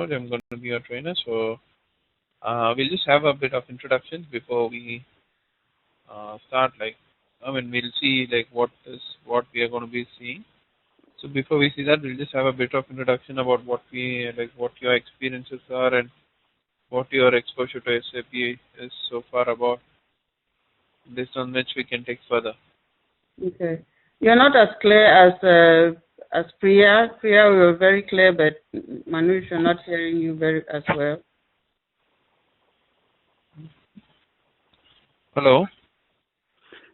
I'm going to be your trainer. So we'll just have a bit of introduction before we start. We'll see what we are going to be seeing. So before we see that, we'll just have a bit of introduction about what your experiences are and what your exposure to SAP is so far about, based on which we can take further. Okay. You're not as clear as Priya. Priya, we were very clear, but Manoj, you're not hearing you very as well. Hello?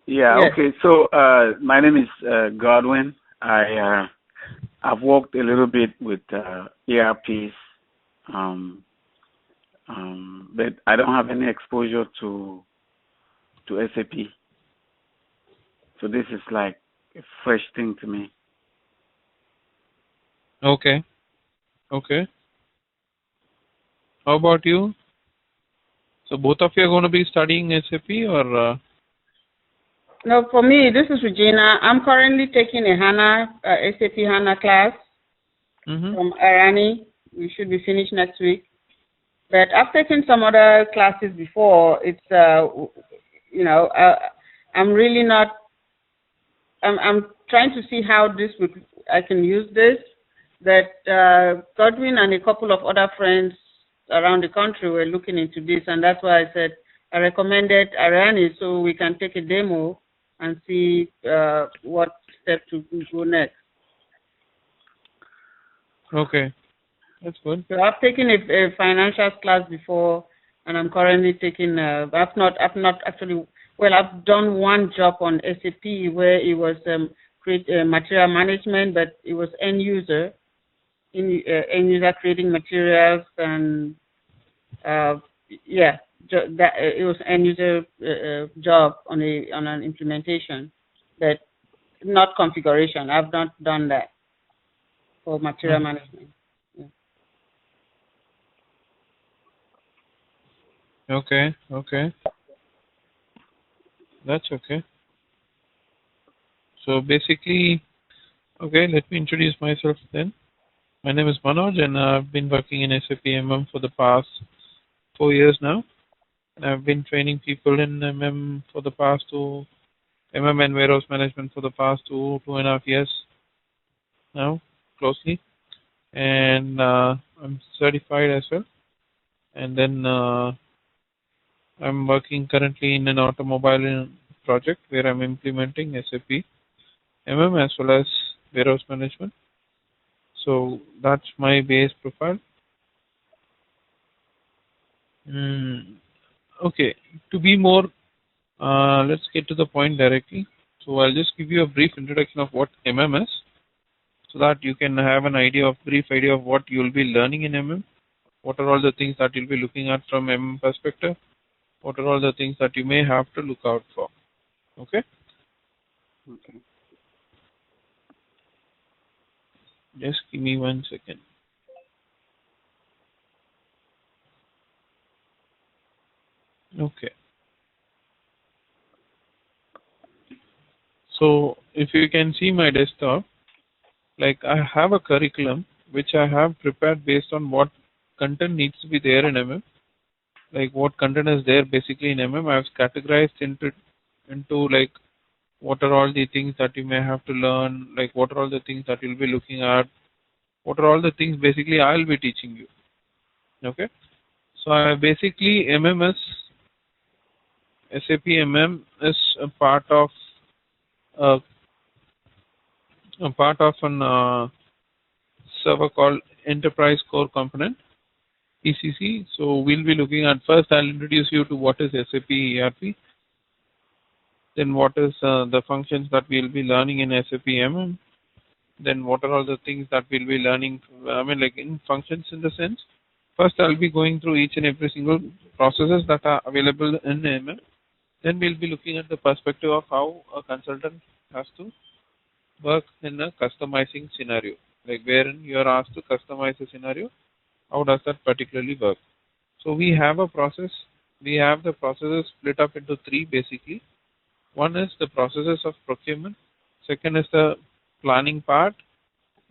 Yeah, yes. Okay. So my name is Godwin. I've worked a little bit with ERPs, but I don't have any exposure to SAP. So this is like a fresh thing to me. Okay. Okay. How about you? So both of you are going to be studying SAP or? No, for me, this is Regina. I'm currently taking a SAP HANA class from Irani. We should be finished next week. But I've taken some other classes before. It's, I'm really not. I'm trying to see how I can use this. But Godwin and a couple of other friends around the country were looking into this, and that's why I said I recommended Irani so we can take a demo and see what step to go next. Okay, that's good. So I've taken a financials class before, and I'm currently taking. I've not actually. Well, I've done one job on SAP where it was material management, but it was end user creating materials, and it was end user job on an implementation, but not configuration. I've not done that for material management. Yeah. Okay. That's okay. So basically, okay, let me introduce myself then. My name is Manoj, and I've been working in SAP MM for the past 4 years now. And I've been training people in MM for the past MM and warehouse management for the past 2.5 years now, closely. And I'm certified as well. And then I'm working currently in an automobile project where I'm implementing SAP MM as well as warehouse management. So that's my base profile. Okay, to be more, let's get to the point directly. So I'll just give you a brief introduction of what MM is, so that you can have an brief idea of what you'll be learning in MM. What are all the things that you'll be looking at from MM perspective? What are all the things that you may have to look out for? Okay? Okay. Just give me 1 second. Okay. So if you can see my desktop, I have a curriculum which I have prepared based on what content needs to be there in MM. What content is there basically in MM. I have categorized into what are all the things that you may have to learn, what are all the things that you'll be looking at, what are all the things basically I'll be teaching you. Okay. So basically MMS, SAP MM is a part of an server called Enterprise Core Component, ECC. So we'll be looking at, first I'll introduce you to what is SAP ERP, then what is the functions that we'll be learning in SAP MM, then what are all the things that we'll be learning, in functions in the sense. First I'll be going through each and every single processes that are available in MM. Then we'll be looking at the perspective of how a consultant has to work in a customizing scenario, wherein you are asked to customize a scenario. How does that particularly work? So we have a process. We have the processes split up into 3 basically. One is the processes of procurement. Second is the planning part.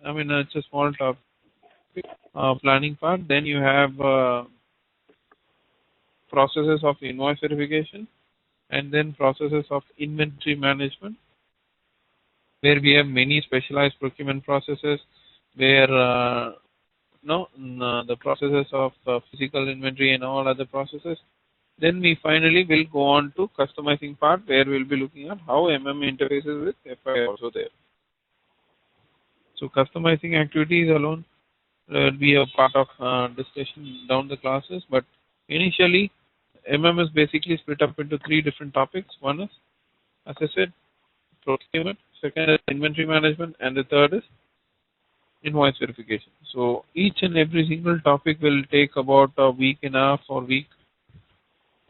It's a small planning part. Then you have processes of invoice verification, and then processes of inventory management, where we have many specialized procurement processes, where the processes of physical inventory and all other processes. Then we finally will go on to customizing part, where we'll be looking at how interfaces with FI also there. So customizing activities alone will be a part of discussion down the classes, but initially is basically split up into 3 different topics. One is, as I said, procurement, second is inventory management, and the third is invoice verification. So each and every single topic will take about a week and a half or week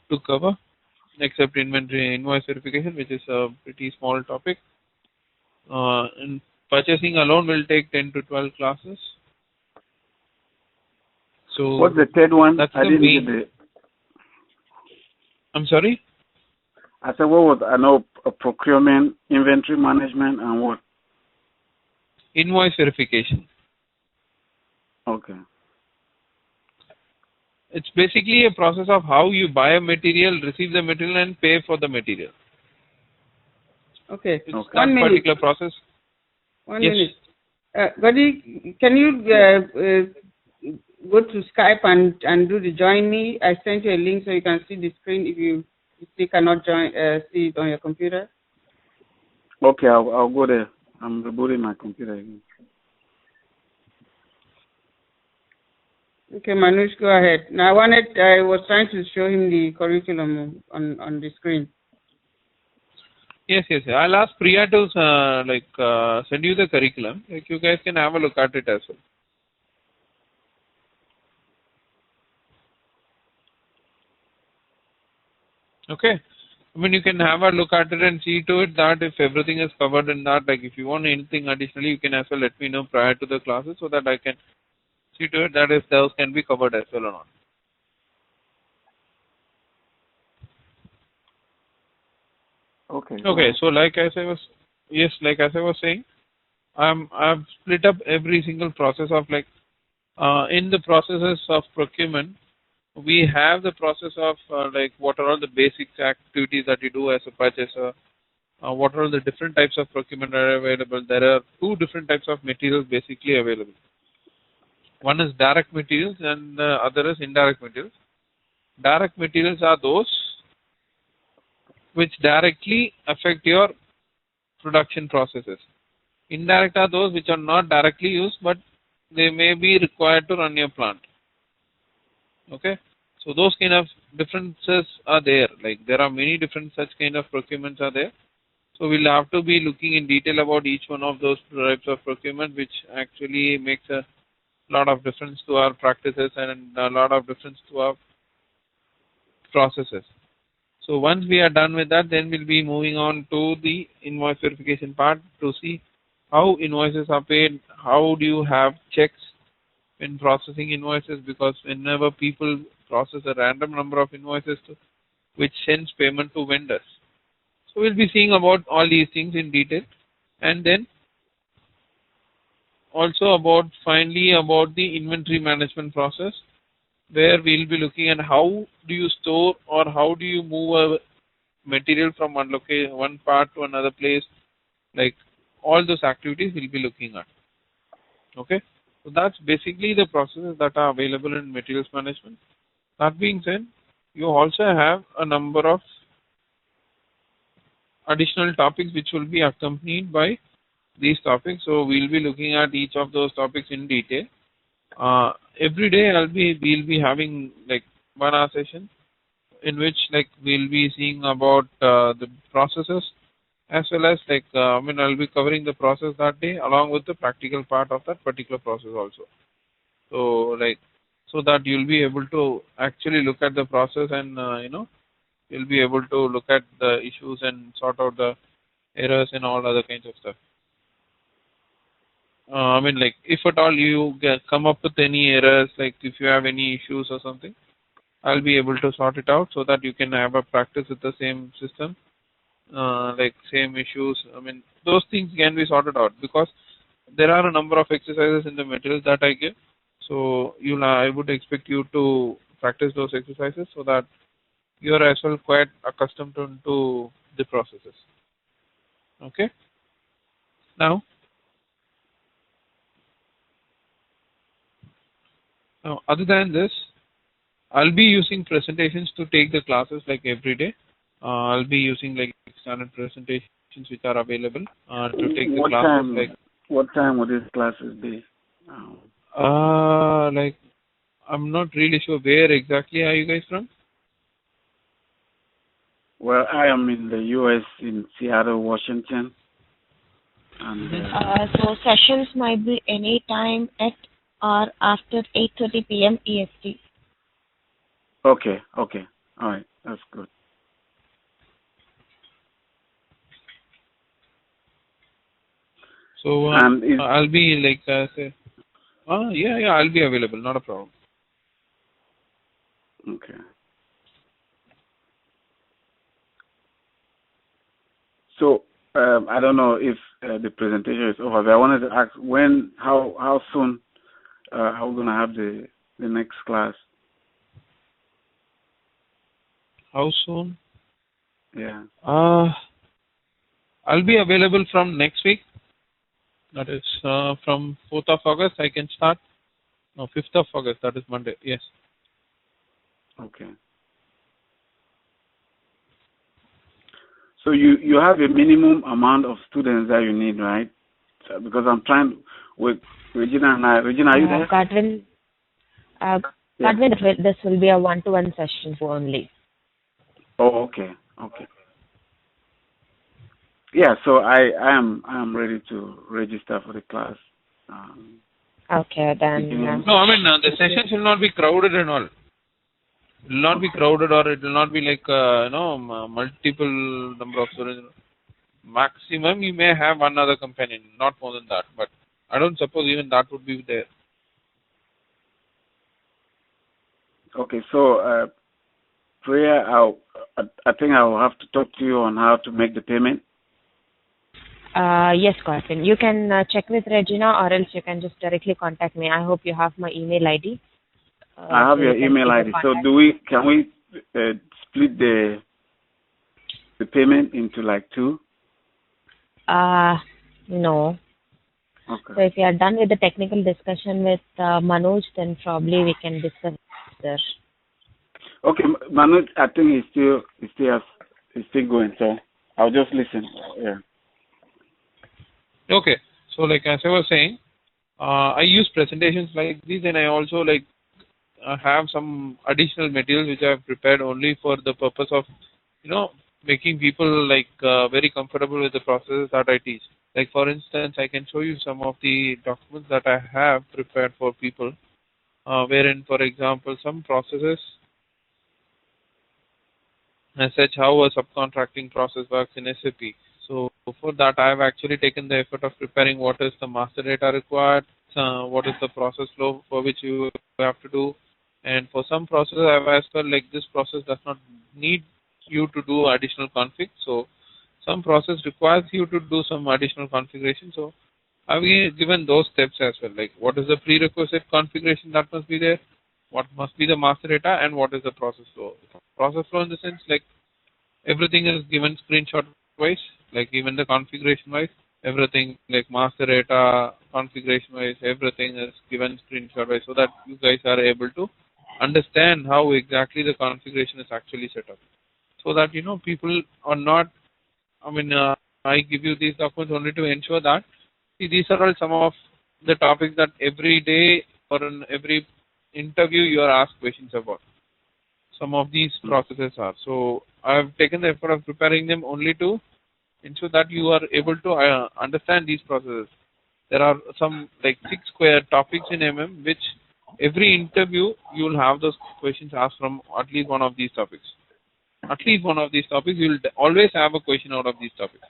to cover, except invoice verification, which is a pretty small topic. And purchasing alone will take 10 to 12 classes. So what's the third one? That's the main. I'm sorry? I said, what was, I know, procurement, inventory management, and what? Invoice verification. Okay. It's basically a process of how you buy a material, receive the material, and pay for the material. Okay. It's that particular process. One minute. Gadi, can you go to Skype and do the join me? I sent you a link so you can see the screen if you still cannot see it on your computer. Okay, I'll go there. I'm rebooting my computer again. Okay, Manush, go ahead. Now, I was trying to show him the curriculum on the screen. Yes. I'll ask Priya to send you the curriculum. You guys can have a look at it as well. Okay. I mean, you can have a look at it and see to it that if everything is covered in that, if you want anything additionally, you can as well let me know prior to the classes so that I can see to it that if those can be covered as well or not. Okay. So as I was saying, I've split up every single process of in the processes of procurement. We have the process of what are all the basic activities that you do as a purchaser. What are all the different types of procurement are available? There are 2 different types of materials basically available. One is direct materials and the other is indirect materials. Direct materials are those which directly affect your production processes. Indirect are those which are not directly used, but they may be required to run your plant. Okay, so those kind of differences are there. There are many different such kind of procurements are there. So we'll have to be looking in detail about each one of those types of procurement, which actually makes a lot of difference to our practices and a lot of difference to our processes. So once we are done with that, then we'll be moving on to the invoice verification part to see how invoices are paid, how do you have checks in processing invoices, because whenever people process a random number of invoices which sends payment to vendors. So we'll be seeing about all these things in detail, and then also finally about the inventory management process, where we'll be looking at how do you store or how do you move a material from one part to another place, all those activities we'll be looking at. Okay. So that's basically the processes that are available in materials management. That being said, you also have a number of additional topics which will be accompanied by these topics. So we'll be looking at each of those topics in detail. Every day we'll be having 1 hour session in which we'll be seeing about the processes, as well as I'll be covering the process that day along with the practical part of that particular process also. So so that you'll be able to actually look at the process and you'll be able to look at the issues and sort out the errors and all other kinds of stuff. If at all you come up with any errors, if you have any issues or something, I'll be able to sort it out so that you can have a practice with the same system, same issues. Those things can be sorted out because there are a number of exercises in the materials that I give. So I would expect you to practice those exercises so that you are as well quite accustomed to the processes. Okay. Now, other than this, I'll be using presentations to take the classes like every day. I'll be using like standard presentations which are available to take the classes. What time will these classes be? Like I'm not really sure where exactly are you guys from. Well, I am in the U.S. in Seattle, Washington. And so sessions might be any time at or after 8:30 p.m. EST. Okay. All right, that's good. So I'll be like yeah, I'll be available, not a problem. Okay. So I don't know if the presentation is over, but I wanted to ask how soon are we gonna have the next class? How soon? Yeah. I'll be available from next week. That is from 4th of August. I can start. No, 5th of August. That is Monday. Yes. Okay. So you have a minimum amount of students that you need, right? So, because I'm trying with Regina and I. Regina, are you there? Godwin, this will be a one-to-one session only. Oh, okay. Yeah, so I am ready to register for the class. Okay, then. No, I mean the sessions will not be crowded and all. It will not be crowded, or it will not be like multiple number of students. Maximum you may have one other companion, not more than that. But I don't suppose even that would be there. Okay, so Priya, I think I will have to talk to you on how to make the payment. Yes, Godwin. You can check with Regina, or else you can just directly contact me. I hope you have my email ID. I have your email ID. So can we split the payment into like two? No. Okay. So if you are done with the technical discussion with Manoj, then probably we can discuss there. Okay, Manoj, I think he's still going. So I'll just listen. Yeah. Okay. So like as I was saying, I use presentations like these, and I also like have some additional materials which I have prepared only for the purpose of making people like very comfortable with the processes that I teach. Like for instance, I can show you some of the documents that I have prepared for people, wherein, for example, some processes, as such, how a subcontracting process works in SAP. So for that, I have actually taken the effort of preparing what is the master data required, what is the process flow for which you have to do, and for some processes, I have as well, like this process does not need you to do additional config. So some process requires you to do some additional configuration. So I've given those steps as well, like what is the prerequisite configuration that must be there, what must be the master data, and what is the process flow. Process flow in the sense like everything is given screenshot wise, like even the configuration wise, everything like master data, configuration wise, everything is given screenshot wise, so that you guys are able to understand how exactly the configuration is actually set up. So that people are not, I give you these documents only to ensure that, see, these are all some of the topics that every day or in every interview you are asked questions about. Some of these processes are. So I have taken the effort of preparing them only to ensure that you are able to understand these processes. There are some like 6 square topics in which every interview you will have those questions asked from at least one of these topics. At least one of these topics, you will always have a question out of these topics.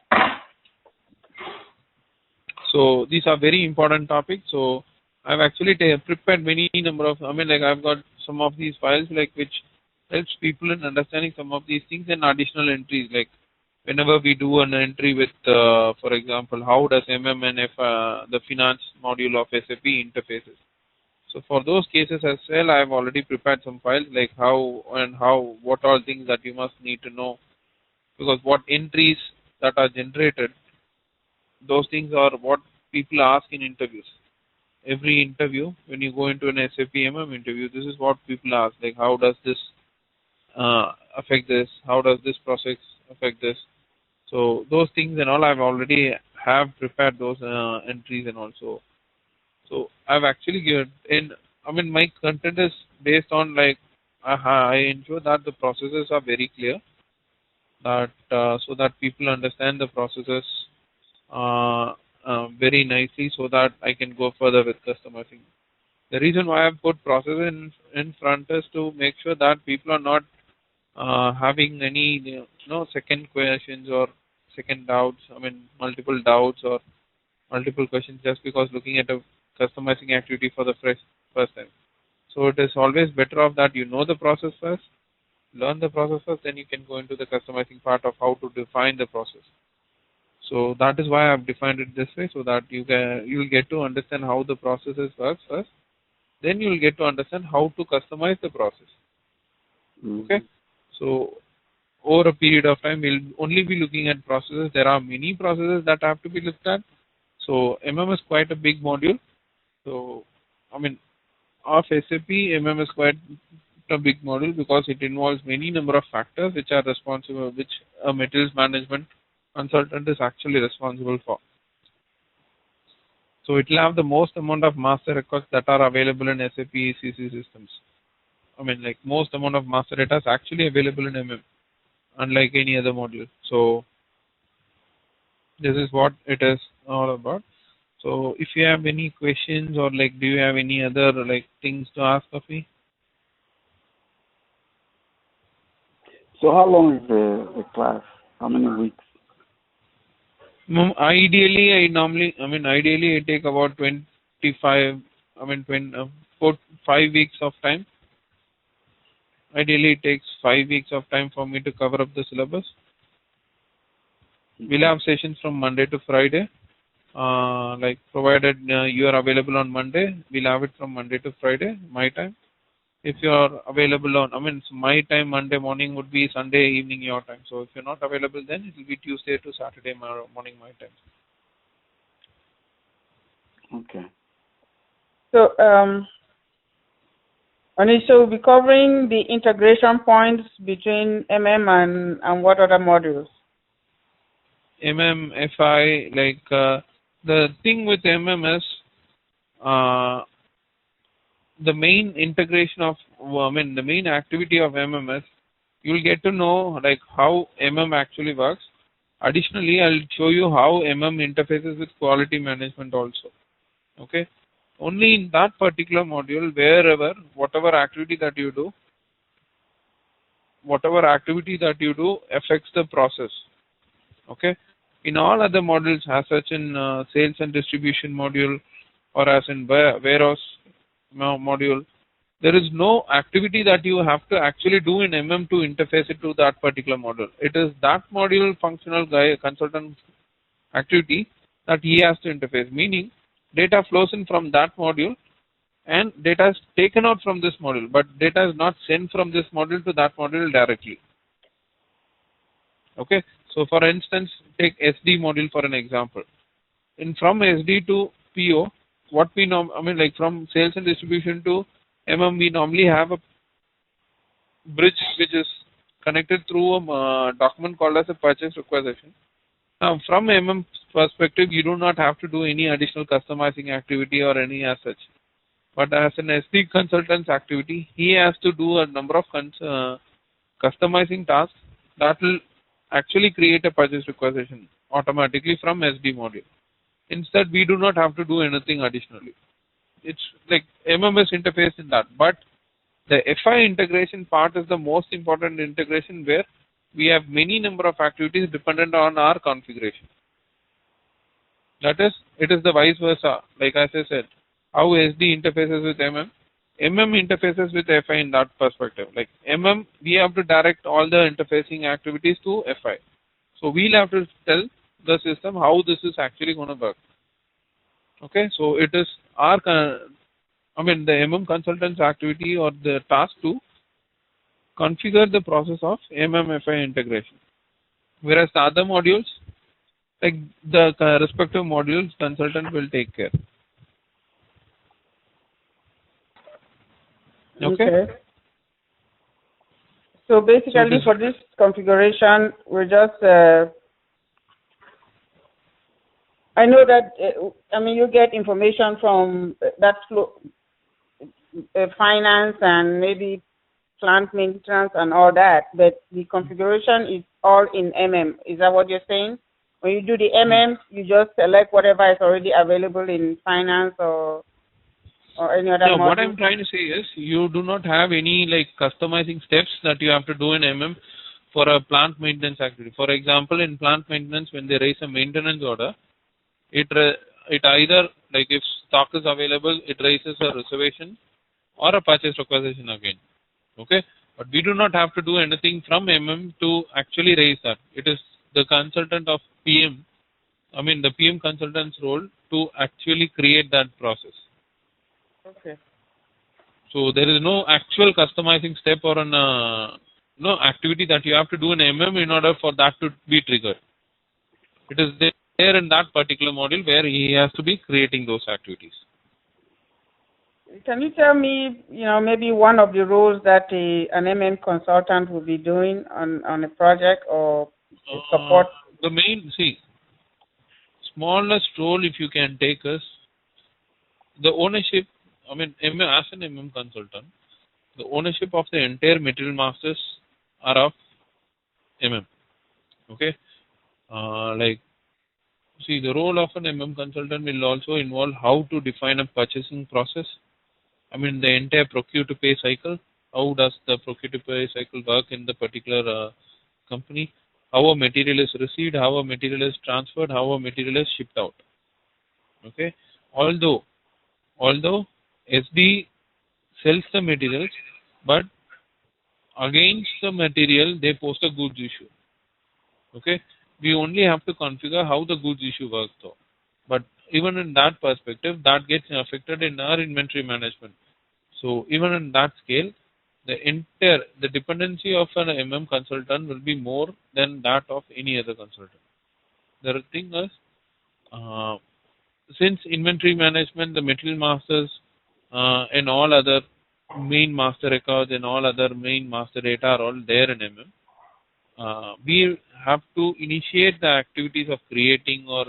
So these are very important topics. So I've actually prepared many number of, I've got some of these files like which helps people in understanding some of these things, and additional entries like whenever we do an entry with, for example, how does MM and the finance module of SAP interfaces. So for those cases as well, I have already prepared some files like what all things that you must need to know, because what entries that are generated, those things are what people ask in interviews. Every interview, when you go into an SAP interview, this is what people ask, like how does this affect this? How does this process affect this? So those things and all, I've already have prepared those entries and also. So I've actually given in. I mean, my content is based on like I ensure that the processes are very clear, that so that people understand the processes very nicely, so that I can go further with customizing. The reason why I've put process in front is to make sure that people are not having any second questions or second doubts. I mean, multiple doubts or multiple questions just because looking at a customizing activity for the first time. So it is always better off that you know the process first, learn the process first, then you can go into the customizing part of how to define the process. So that is why I've defined it this way, so that you'll get to understand how the processes works first, then you'll get to understand how to customize the process. Okay, so over a period of time, we'll only be looking at processes. There are many processes that have to be looked at. So is quite a big module. So I mean, of SAP, is quite a big module because it involves many number of factors which are responsible, which a materials management consultant is actually responsible for. So it will have the most amount of master records that are available in SAP ECC systems. I mean, like most amount of master data is actually available in unlike any other module. So this is what it is all about. So if you have any questions or like, do you have any other like things to ask of me? So how long is the class? How many weeks? Ideally, ideally I take about 25, 5 weeks of time. Ideally, it takes 5 weeks of time for me to cover up the syllabus. We'll have sessions from Monday to Friday. Like provided you are available on Monday, we'll have it from Monday to Friday, my time. If you are available on, my time Monday morning would be Sunday evening your time. So if you're not available, then it will be Tuesday to Saturday morning my time. Okay. So, Anisha will be covering the integration points between and what other modules? FI, like the thing with is the main integration of, the main activity of is you'll get to know like how actually works. Additionally, I'll show you how interfaces with quality management also. Okay. Only in that particular module, whatever activity that you do affects the process. Okay. In all other modules, as such in sales and distribution module or as in warehouse module, there is no activity that you have to actually do in to interface it to that particular module. It is that module functional consultant activity that he has to interface, meaning data flows in from that module and data is taken out from this module, but data is not sent from this module to that module directly. Okay, so for instance, take SD module for an example. From SD to PO, what we like from sales and distribution to we normally have a bridge which is connected through a document called as a purchase requisition. Now, from perspective, you do not have to do any additional customizing activity or any as such. But as an SD consultant's activity, he has to do a number of customizing tasks that will actually create a purchase requisition automatically from SD module. Instead, we do not have to do anything additionally. It's like is interface in that. But the FI integration part is the most important integration where we have many number of activities dependent on our configuration. That is, it is the vice versa. Like as I said, how SD interfaces with interfaces with FI in that perspective. Like we have to direct all the interfacing activities to FI. So we'll have to tell the system how this is actually going to work. Okay, so it is our, I mean, the consultant's activity or the task to configure the process of FI integration. Whereas the other modules, like the respective modules, consultant will take care. Okay. So basically, for this configuration, we're just. I know that. You get information from that flow, finance and maybe plant maintenance and all that, but the configuration is all in Is that what you're saying? When you do the you just select whatever is already available in finance or any other module? What I'm trying to say is you do not have any like customizing steps that you have to do in for a plant maintenance activity. For example, in plant maintenance, when they raise a maintenance order, it either, like if stock is available, it raises a reservation or a purchase requisition again. Okay, but we do not have to do anything from to actually raise that. It is the consultant of PM, the PM consultant's role to actually create that process. Okay. So there is no actual customizing step or no activity that you have to do in in order for that to be triggered. It is there in that particular module where he has to be creating those activities. Can you tell me, maybe one of the roles that an consultant will be doing on a project or support? The main, smallest role if you can take is the ownership. As an consultant, the ownership of the entire material masters are of Okay, the role of an consultant will also involve how to define a purchasing process. The entire procure to pay cycle. How does the procure to pay cycle work in the particular company? How a material is received, how a material is transferred, how a material is shipped out. Okay, although SD sells the materials, but against the material they post a goods issue. Okay, we only have to configure how the goods issue works though. But even in that perspective, that gets affected in our inventory management. So even in that scale, the dependency of an consultant will be more than that of any other consultant. The thing is, since inventory management, the material masters and all other main master records and all other main master data are all there in we have to initiate the activities of creating or,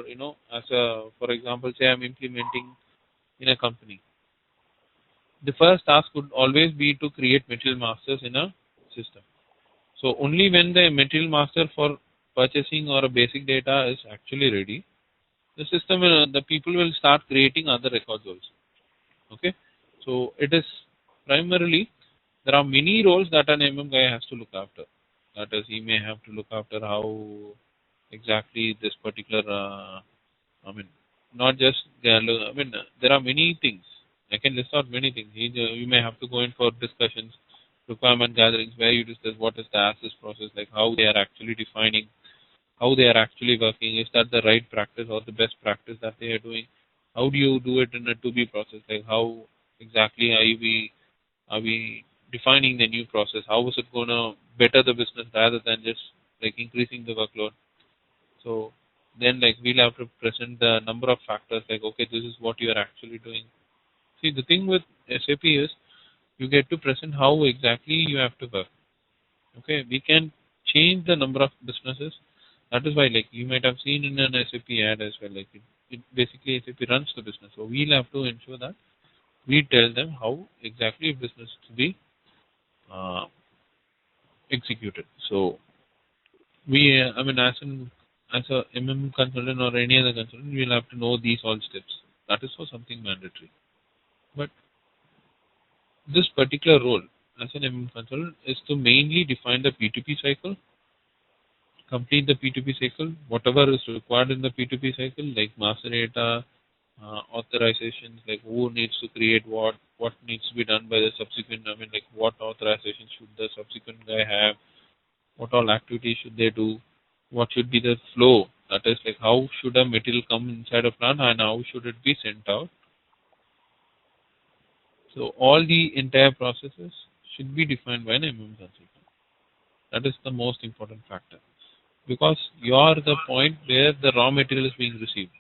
for example, say I'm implementing in a company. The first task would always be to create material masters in a system. So only when the material master for purchasing or a basic data is actually ready, the system the people will start creating other records also. Okay, so it is primarily there are many roles that an guy has to look after. That is, he may have to look after how exactly this particular. Not just there are many things. I can list out many things. You may have to go in for discussions, requirement gatherings, where you discuss what is the access process, like how they are actually defining, how they are actually working. Is that the right practice or the best practice that they are doing? How do you do it in a to-be process? Like how exactly are we defining the new process? How is it going to better the business rather than just like increasing the workload? So then we'll have to present the number of factors like, okay, this is what you are actually doing. See, the thing with SAP is you get to present how exactly you have to work. Okay, we can change the number of businesses. That is why you might have seen in an SAP ad as well, it basically SAP runs the business. So we'll have to ensure that we tell them how exactly business to be executed. So we, as a consultant or any other consultant, we'll have to know these all steps. That is for something mandatory. But this particular role as an consultant is to mainly define the P2P cycle, complete the P2P cycle, whatever is required in the P2P cycle, like master data, authorizations, like who needs to create what needs to be done by the subsequent, what authorization should the subsequent guy have, what all activities should they do, what should be the flow, that is how should a material come inside a plant and how should it be sent out. So all the entire processes should be defined by an consultant. That is the most important factor, because you are the point where the raw material is being received.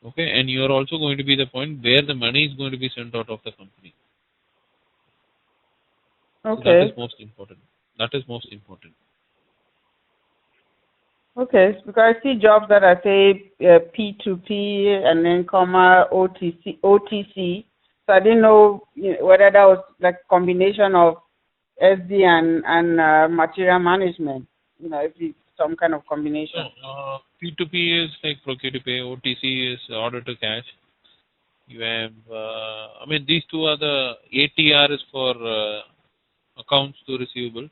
Okay, and you are also going to be the point where the money is going to be sent out of the company. Okay. So that is most important. That is most important. Okay, because I see jobs that I say P2P and then comma OTC. So I didn't know whether that was like combination of SD and material management. If it's some kind of combination. No, P2P is like procure to pay. OTC is order to cash. You have, these two are the ATR is for accounts to receivable.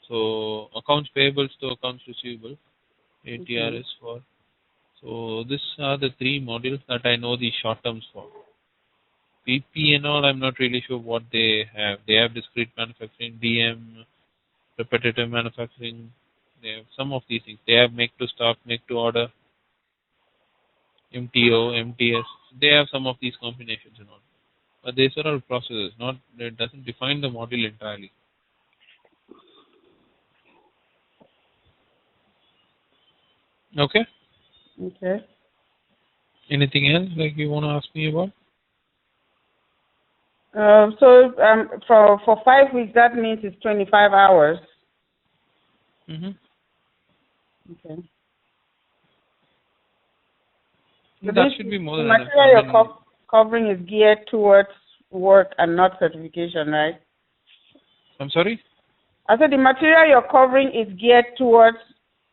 So accounts payables to accounts receivable. ATR is for. So these are the three modules that I know the short terms for. PP and all, I'm not really sure what they have. They have discrete manufacturing, DM, repetitive manufacturing. They have some of these things. They have make to stock, make to order, MTO, MTS. They have some of these combinations and all. But these are all processes. It doesn't define the module entirely. Okay. Okay. Anything else like you want to ask me about? For 5 weeks, that means it's 25 hours. Mm-hmm. Okay. So that should be more than enough. The material you're covering is geared towards work and not certification, right? I'm sorry? I said the material you're covering is geared towards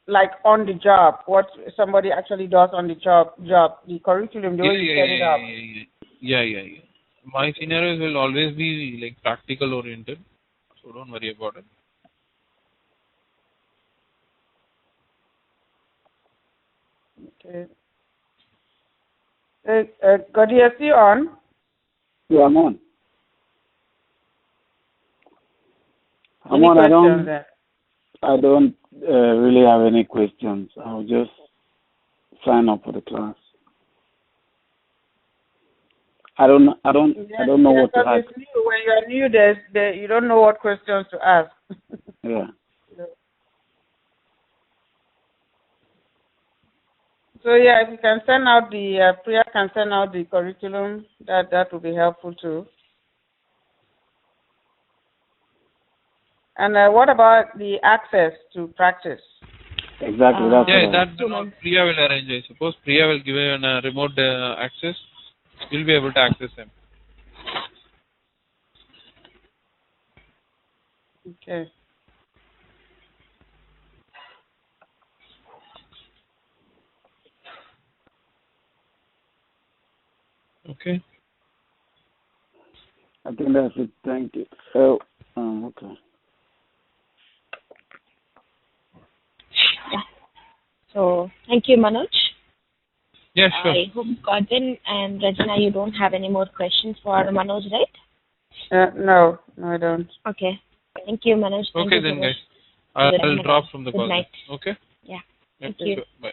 like on the job, what somebody actually does on the job. The curriculum, the way you set it up. Yeah. My scenarios will always be like practical oriented, so don't worry about it. Okay. Gadi, are you on? Yeah, I'm on. I don't really have any questions. I'll just sign up for the class. I don't know what to ask. When you're new, you don't know what questions to ask. Yeah. So yeah, if you can send out Priya can send out the curriculum, that would be helpful too. And what about the access to practice? Exactly. That's what Priya will arrange. I suppose Priya will give you a remote access. You'll be able to access them. Okay. Okay. I think that's it. Thank you. So, okay. Yeah. So, thank you, Manoj. Yeah, sure. I hope Gordon and Regina, you don't have any more questions for Manoj, right? No, I don't. Okay. Thank you, Manoj. Okay, then, guys. I'll drop from the call. Good night. Okay? Yeah. Thank you. Sure. Bye.